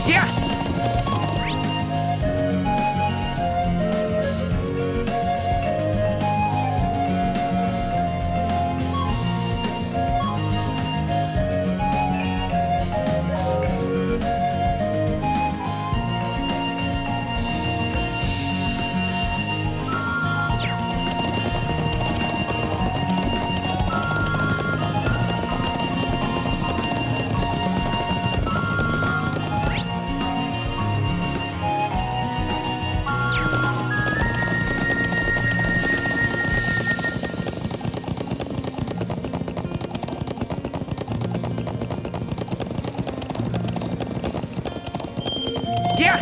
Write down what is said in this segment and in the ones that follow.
Yeah! Yeah!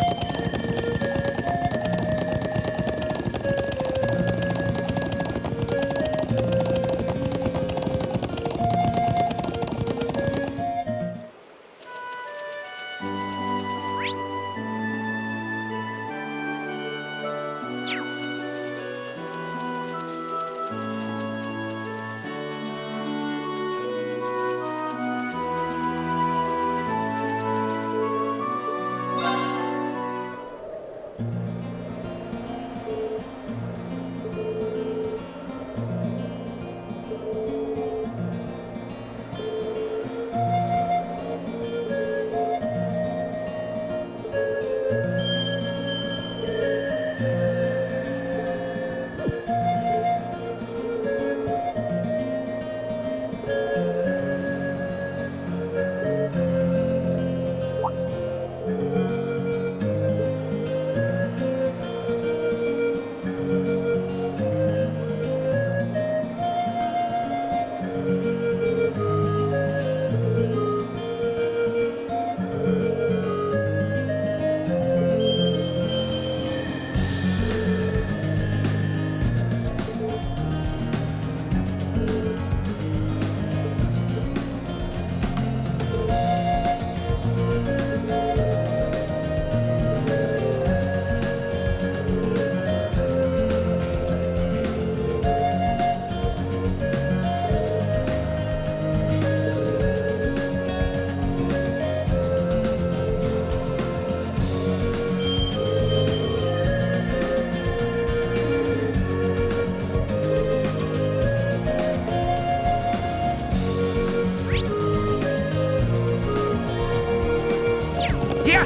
Yeah!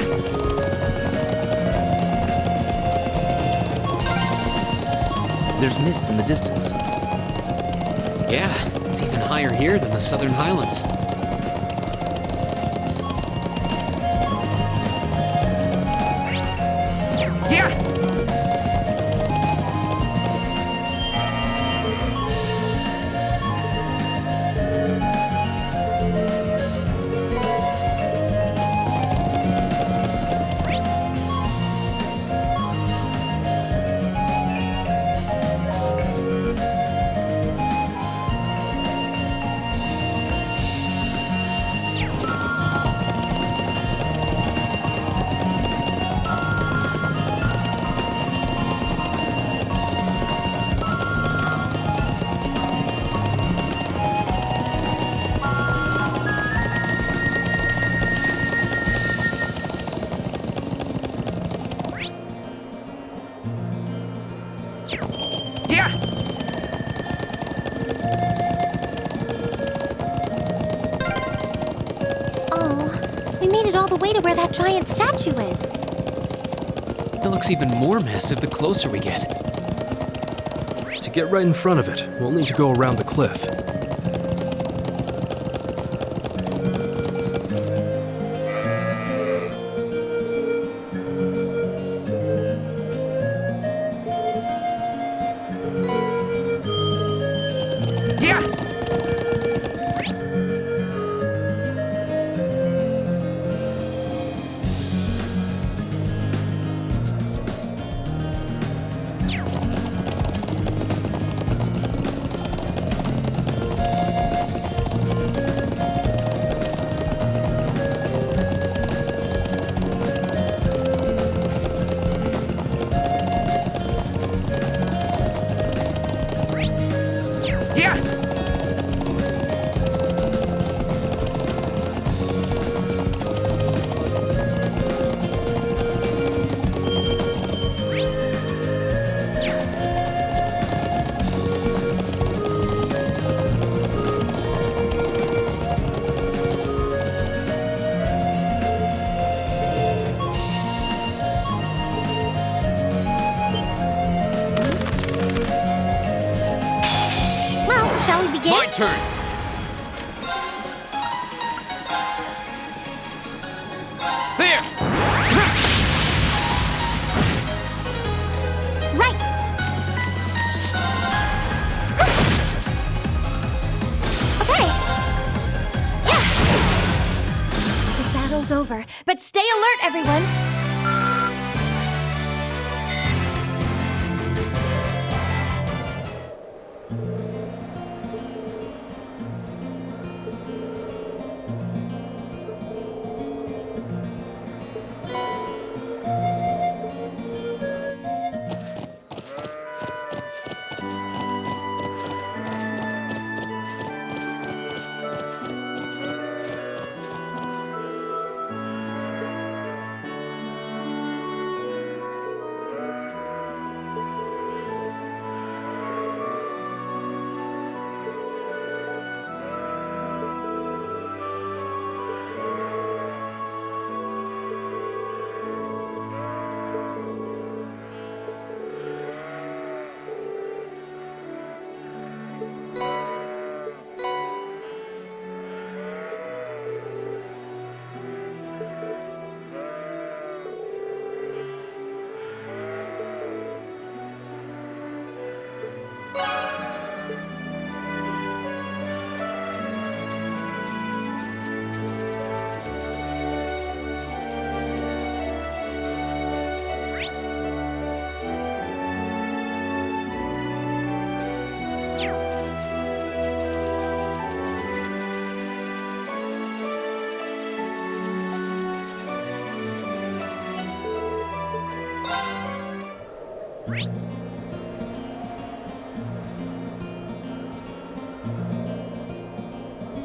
There's mist in the distance. Yeah, it's even higher here than the Southern Highlands. Yeah! Yeah! Oh, we made it all the way to where that giant statue is. It looks even more massive the closer we get. To get right in front of it, we'll need to go around the cliff. Yeah! begin? My turn. There! Right! Okay! Yeah! The battle's over, but stay alert, everyone!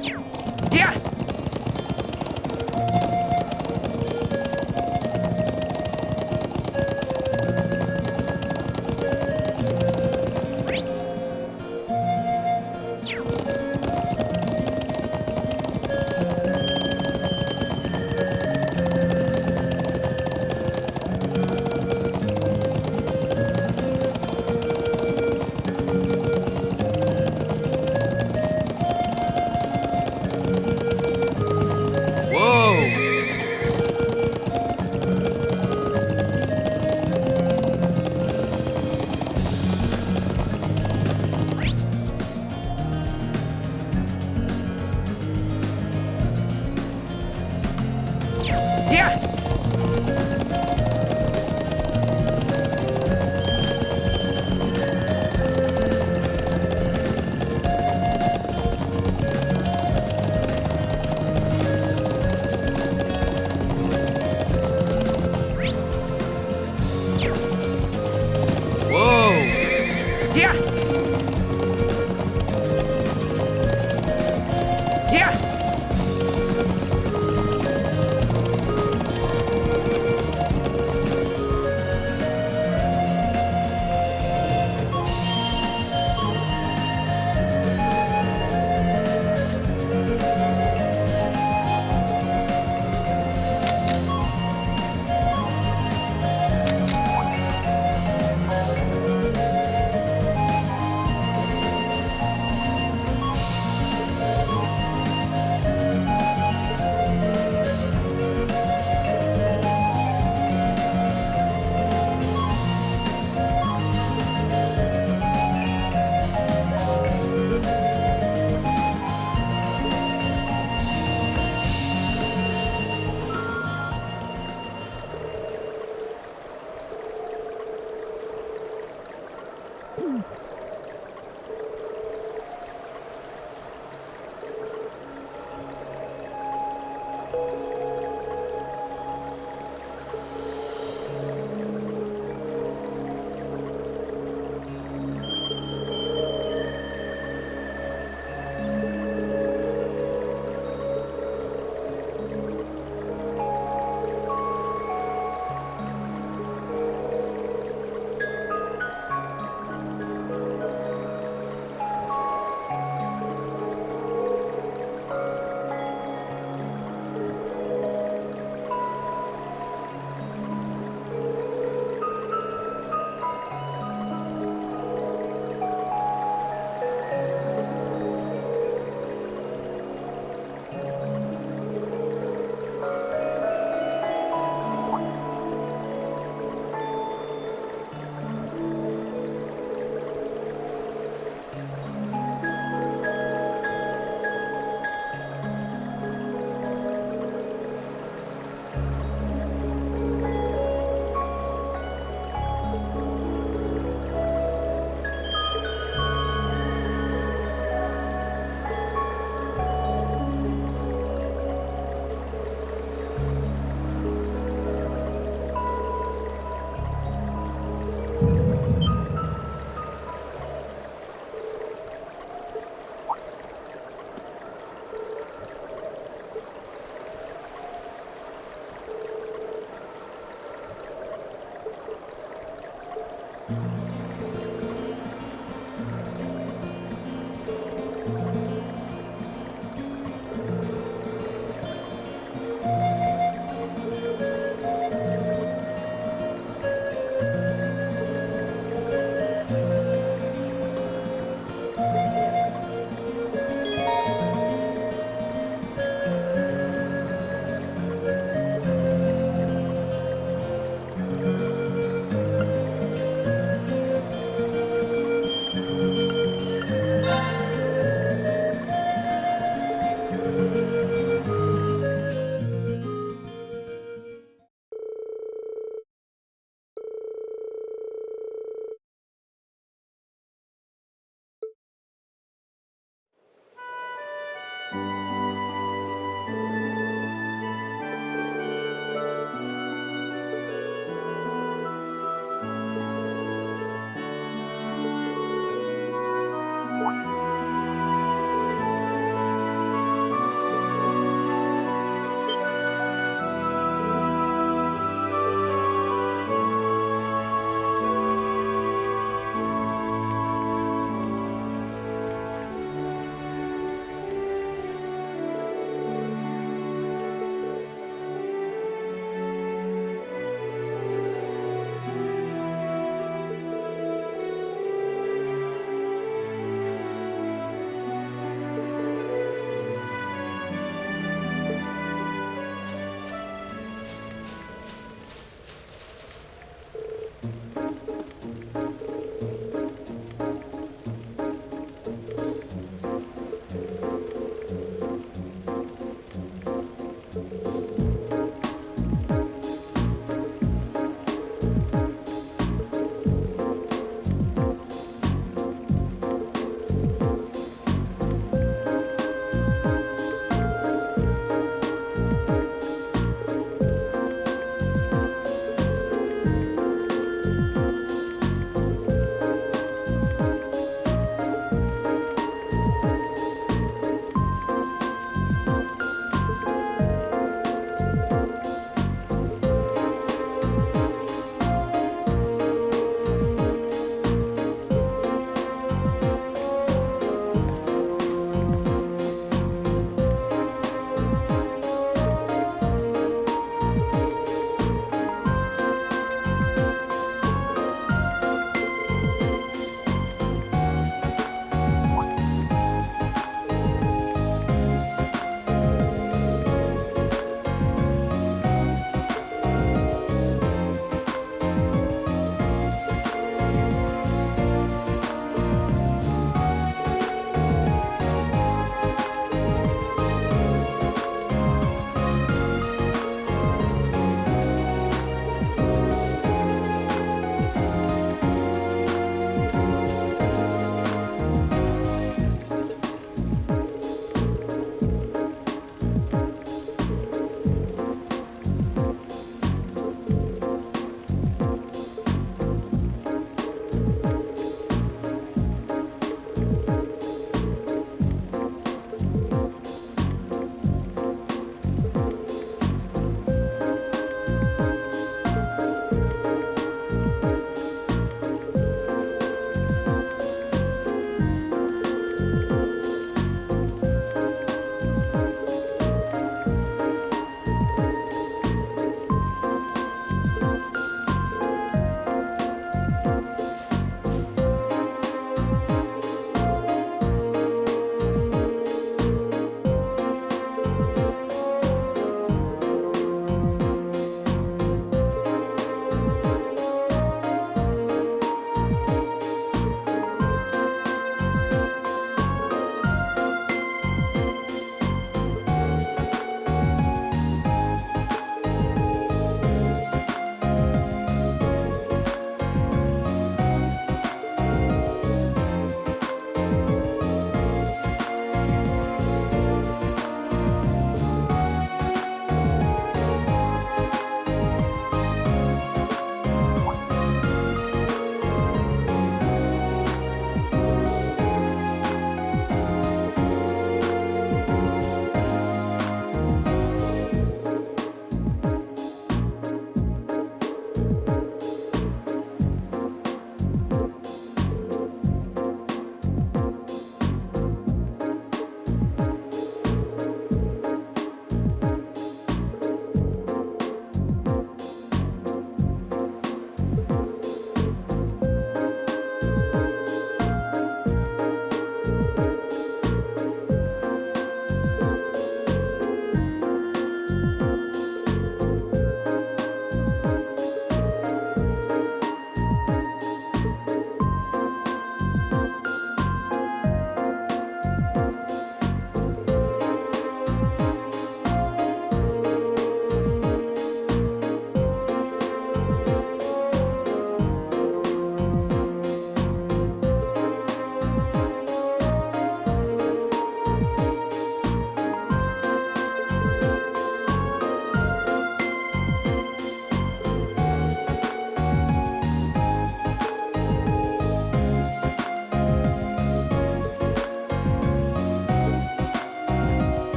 Yeah! Yeah! Whoa! Yeah! Yeah!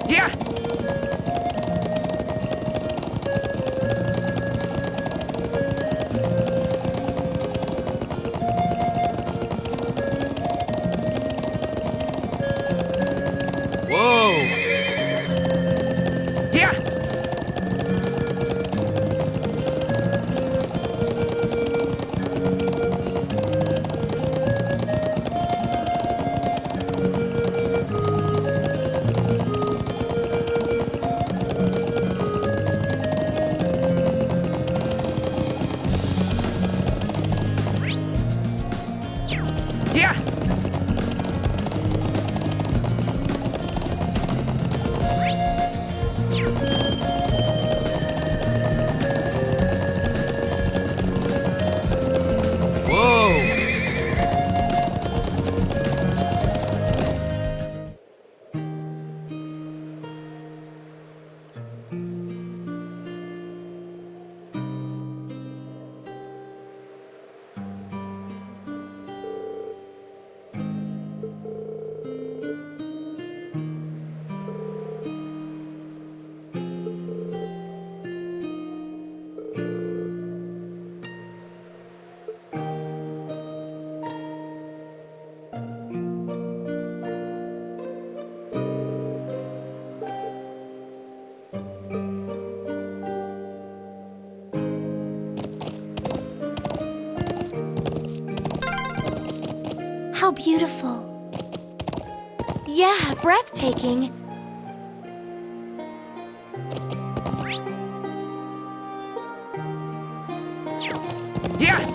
Yeah! Whoa! Yeah! Yeah! Whoa! How beautiful. Yeah, breathtaking. Yeah!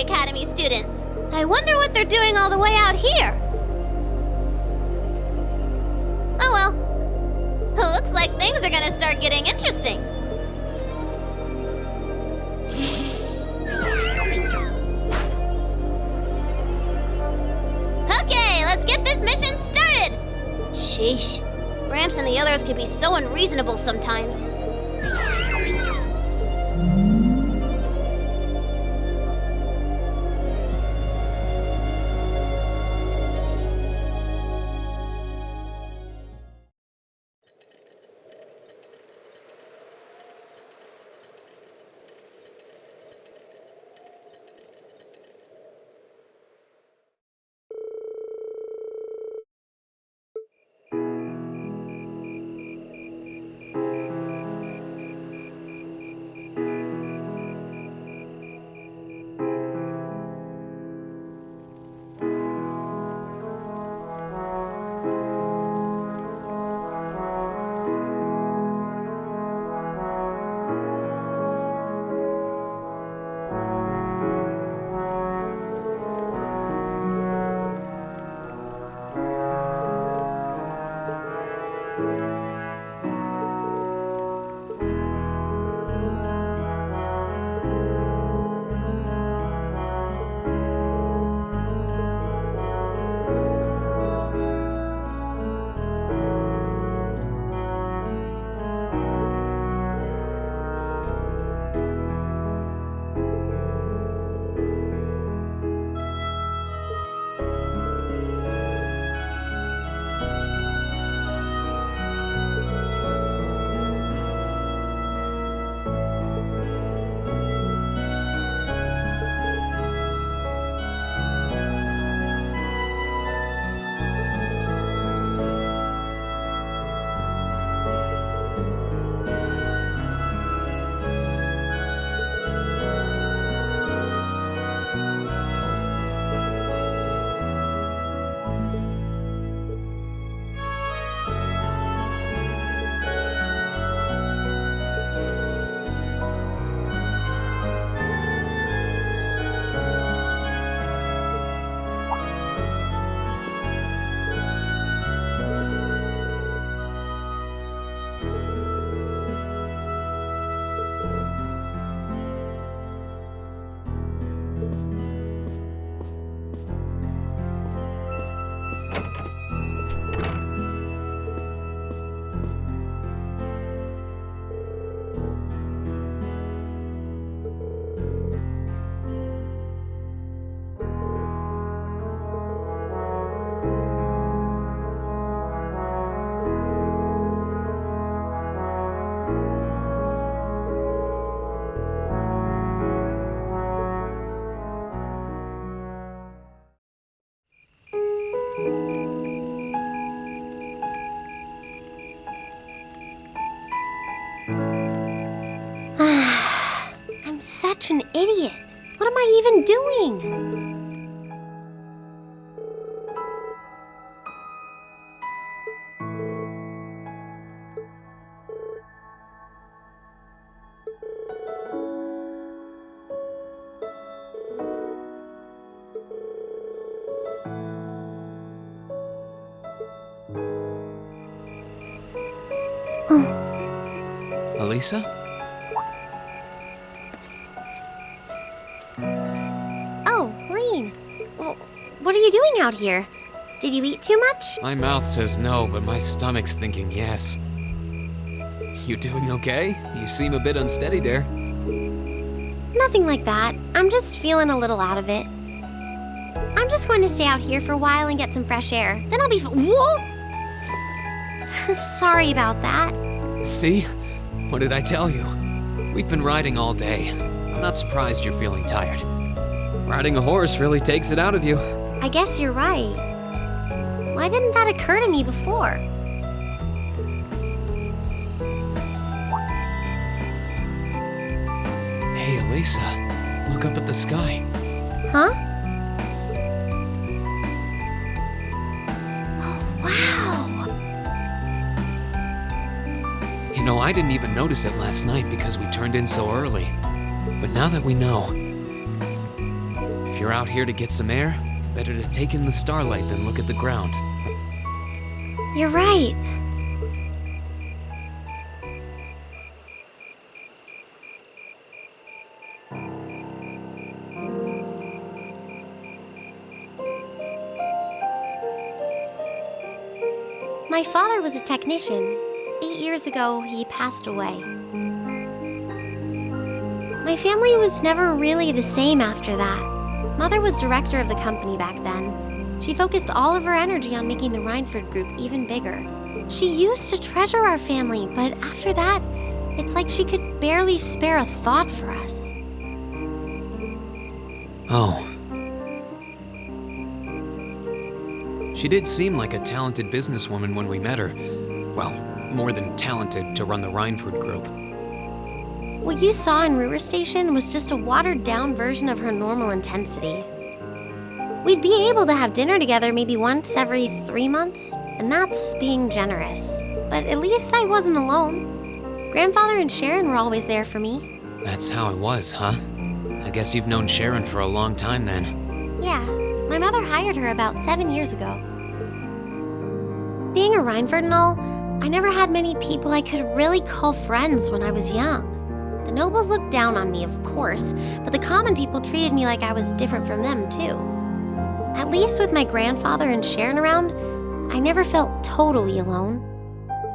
Academy students. I wonder what they're doing all the way out here. Oh well. Looks like things are gonna start getting interesting. Okay, let's get this mission started! Sheesh. Gramps and the others could be so unreasonable sometimes. Such an idiot. What am I even doing? Elisa? Oh, Rean. What are you doing out here? Did you eat too much? My mouth says no, but my stomach's thinking yes. You doing okay? You seem a bit unsteady there. Nothing like that. I'm just feeling a little out of it. I'm just going to stay out here for a while and get some fresh air. Then I'll be Whoa! Sorry about that. See? What did I tell you? We've been riding all day. I'm not surprised you're feeling tired. Riding a horse really takes it out of you. I guess you're right. Why didn't that occur to me before? Hey, Elisa, look up at the sky. Huh? Oh, wow. You know, I didn't even notice it last night because we turned in so early. But now that we know... you're out here to get some air, better to take in the starlight than look at the ground. You're right. My father was a technician. 8 years ago, he passed away. My family was never really the same after that. Mother was director of the company back then. She focused all of her energy on making the Rhineford group even bigger. She used to treasure our family, but after that, it's like she could barely spare a thought for us. Oh. She did seem like a talented businesswoman when we met her. Well, more than talented to run the Rhineford group. What you saw in Ruhr Station was just a watered-down version of her normal intensity. We'd be able to have dinner together maybe once every 3 months, and that's being generous. But at least I wasn't alone. Grandfather and Sharon were always there for me. That's how it was, huh? I guess you've known Sharon for a long time then. Yeah, my mother hired her about 7 years ago. Being a Rhineford and all, I never had many people I could really call friends when I was young. The nobles looked down on me, of course, but the common people treated me like I was different from them, too. At least with my grandfather and Sharon around, I never felt totally alone.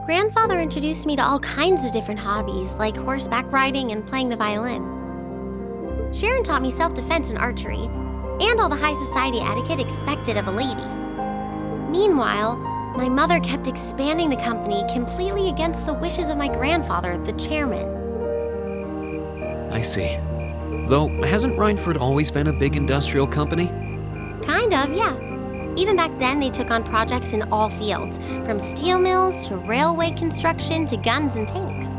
Grandfather introduced me to all kinds of different hobbies, like horseback riding and playing the violin. Sharon taught me self-defense and archery, and all the high society etiquette expected of a lady. Meanwhile, my mother kept expanding the company completely against the wishes of my grandfather, the chairman. I see. Though, hasn't Rhineford always been a big industrial company? Kind of, yeah. Even back then, they took on projects in all fields, from steel mills to railway construction to guns and tanks.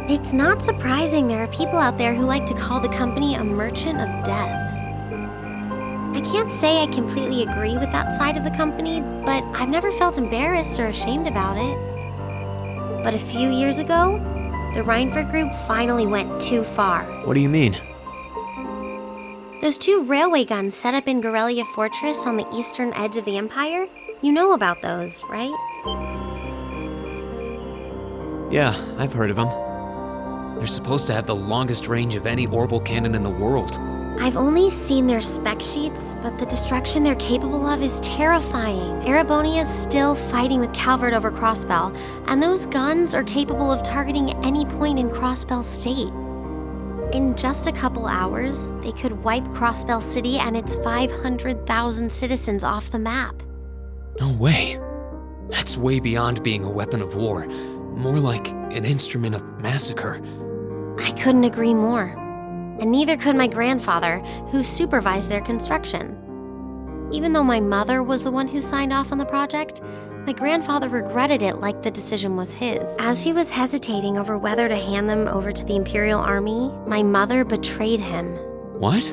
It's not surprising there are people out there who like to call the company a merchant of death. I can't say I completely agree with that side of the company, but I've never felt embarrassed or ashamed about it. But a few years ago, the Rhineford group finally went too far. What do you mean? Those 2 railway guns set up in Gorelia Fortress on the eastern edge of the Empire? You know about those, right? Yeah, I've heard of them. They're supposed to have the longest range of any orbital cannon in the world. I've only seen their spec sheets, but the destruction they're capable of is terrifying. Erebonia's still fighting with Calvert over Crossbell, and those guns are capable of targeting any point in Crossbell State. In just a couple hours, they could wipe Crossbell City and its 500,000 citizens off the map. No way. That's way beyond being a weapon of war. More like an instrument of massacre. I couldn't agree more. And neither could my grandfather, who supervised their construction. Even though my mother was the one who signed off on the project, my grandfather regretted it like the decision was his. As he was hesitating over whether to hand them over to the Imperial Army, my mother betrayed him. What?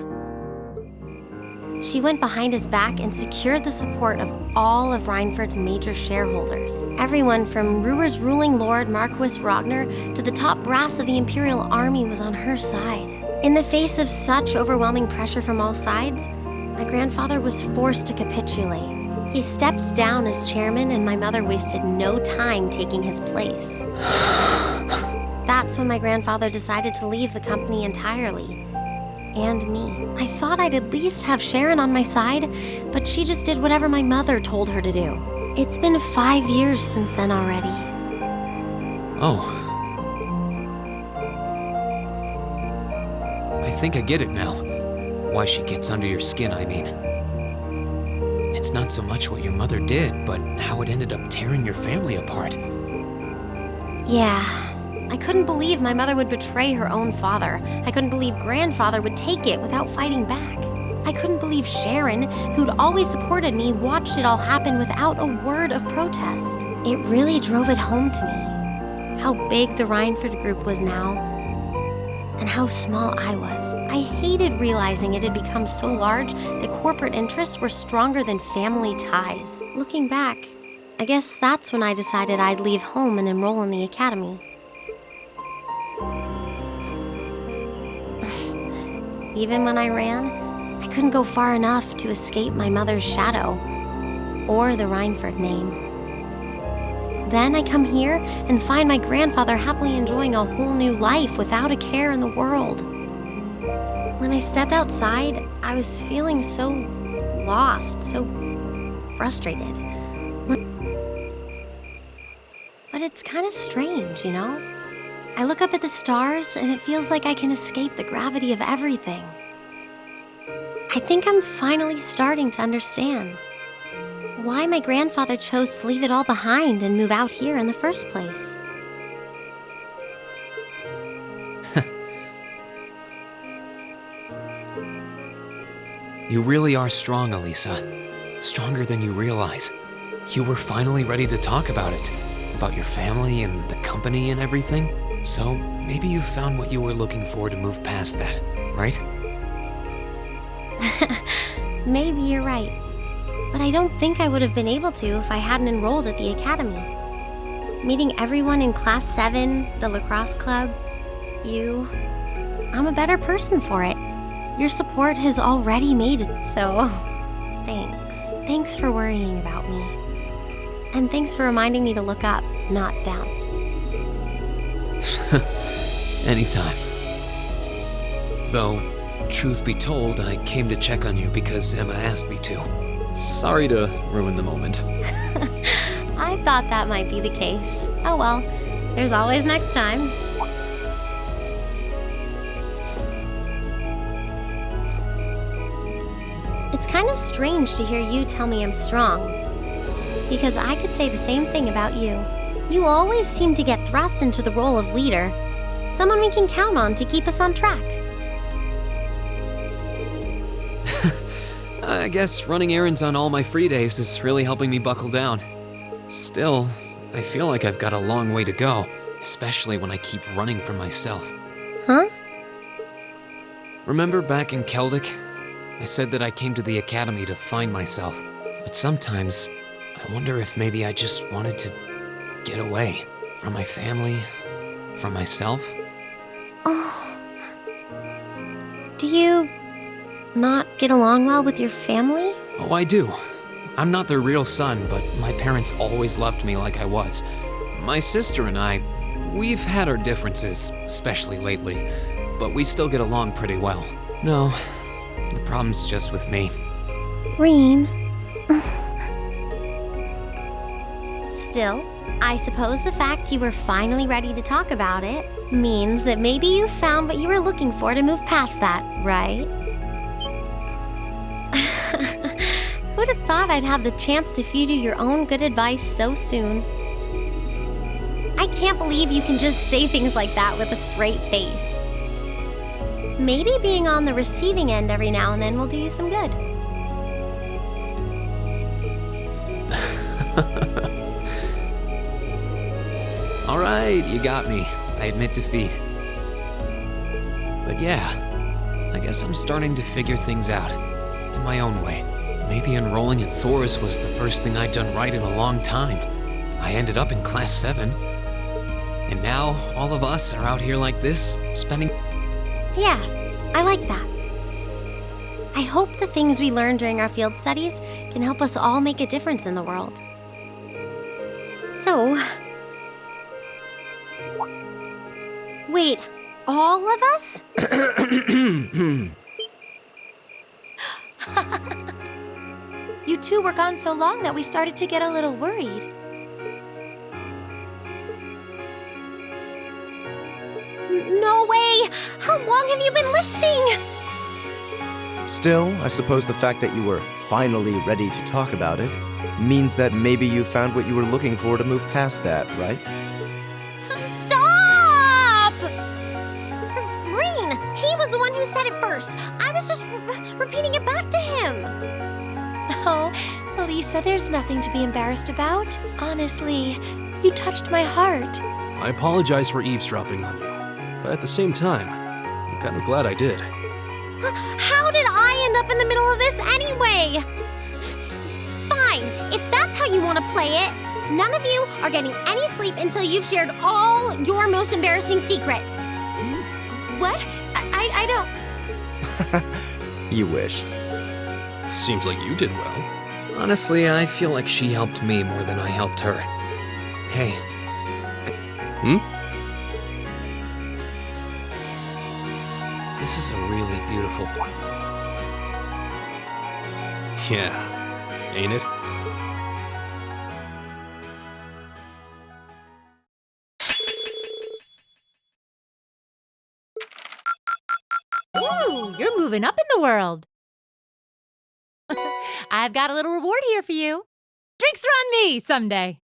She went behind his back and secured the support of all of Rhineford's major shareholders. Everyone from Ruhr's ruling lord Marquis Ragnar to the top brass of the Imperial Army was on her side. In the face of such overwhelming pressure from all sides, my grandfather was forced to capitulate. He stepped down as chairman, and my mother wasted no time taking his place. That's when my grandfather decided to leave the company entirely. And me. I thought I'd at least have Sharon on my side, but she just did whatever my mother told her to do. It's been 5 years since then already. Oh. I think I get it now. Why she gets under your skin, I mean. It's not so much what your mother did, but how it ended up tearing your family apart. Yeah. I couldn't believe my mother would betray her own father. I couldn't believe grandfather would take it without fighting back. I couldn't believe Sharon, who'd always supported me, watched it all happen without a word of protest. It really drove it home to me. How big the Rhineford group was now, and how small I was. I hated realizing it had become so large that corporate interests were stronger than family ties. Looking back, I guess that's when I decided I'd leave home and enroll in the academy. Even when I ran, I couldn't go far enough to escape my mother's shadow, or the Rhineford name. Then I come here and find my grandfather happily enjoying a whole new life without a care in the world. When I stepped outside, I was feeling so lost, so frustrated. But it's kind of strange, you know? I look up at the stars and it feels like I can escape the gravity of everything. I think I'm finally starting to understand why my grandfather chose to leave it all behind and move out here in the first place. You really are strong, Elisa. Stronger than you realize. You were finally ready to talk about it. About your family and the company and everything. So maybe you found what you were looking for to move past that, right? Maybe you're right. But I don't think I would have been able to if I hadn't enrolled at the academy. Meeting everyone in Class 7, the lacrosse club, you... I'm a better person for it. Your support has already made it, so... Thanks. Thanks for worrying about me. And thanks for reminding me to look up, not down. Anytime. Though, truth be told, I came to check on you because Emma asked me to. Sorry to ruin the moment. I thought that might be the case. Oh well, there's always next time. It's kind of strange to hear you tell me I'm strong, because I could say the same thing about you. You always seem to get thrust into the role of leader, someone we can count on to keep us on track. I guess running errands on all my free days is really helping me buckle down. Still, I feel like I've got a long way to go, especially when I keep running from myself. Huh? Remember back in Celtic? I said that I came to the academy to find myself, but sometimes I wonder if maybe I just wanted to get away from my family, from myself. Oh. Do you not get along well with your family? Oh, I do. I'm not their real son, but my parents always loved me like I was. My sister and I, we've had our differences, especially lately, but we still get along pretty well. No, the problem's just with me. Rean. Still, I suppose the fact you were finally ready to talk about it means that maybe you found what you were looking for to move past that, right? Who'd have thought I'd have the chance to feed you your own good advice so soon? I can't believe you can just say things like that with a straight face. Maybe being on the receiving end every now and then will do you some good. All right, you got me. I admit defeat. But yeah, I guess I'm starting to figure things out in my own way. Maybe enrolling in Thorus was the first thing I'd done right in a long time. I ended up in Class 7. And now, all of us are out here like this, spending... Yeah, I like that. I hope the things we learned during our field studies can help us all make a difference in the world. So... Wait, all of us? You two were gone so long that we started to get a little worried. No way! How long have you been listening? Still, I suppose the fact that you were finally ready to talk about it means that maybe you found what you were looking for to move past that, right? Stop! Rean, he was the one who said it first. I was just repeating it back to him. Oh, Elisa, there's nothing to be embarrassed about. Honestly, you touched my heart. I apologize for eavesdropping on you, but at the same time, I'm kind of glad I did. How did I end up in the middle of this anyway? Fine, if that's how you want to play it, none of you are getting any sleep until you've shared all your most embarrassing secrets. What? I don't... You wish. Seems like you did well. Honestly, I feel like she helped me more than I helped her. Hey. Hmm? This is a really beautiful... Yeah. Ain't it? Ooh, you're moving up in the world. I've got a little reward here for you. Drinks are on me someday.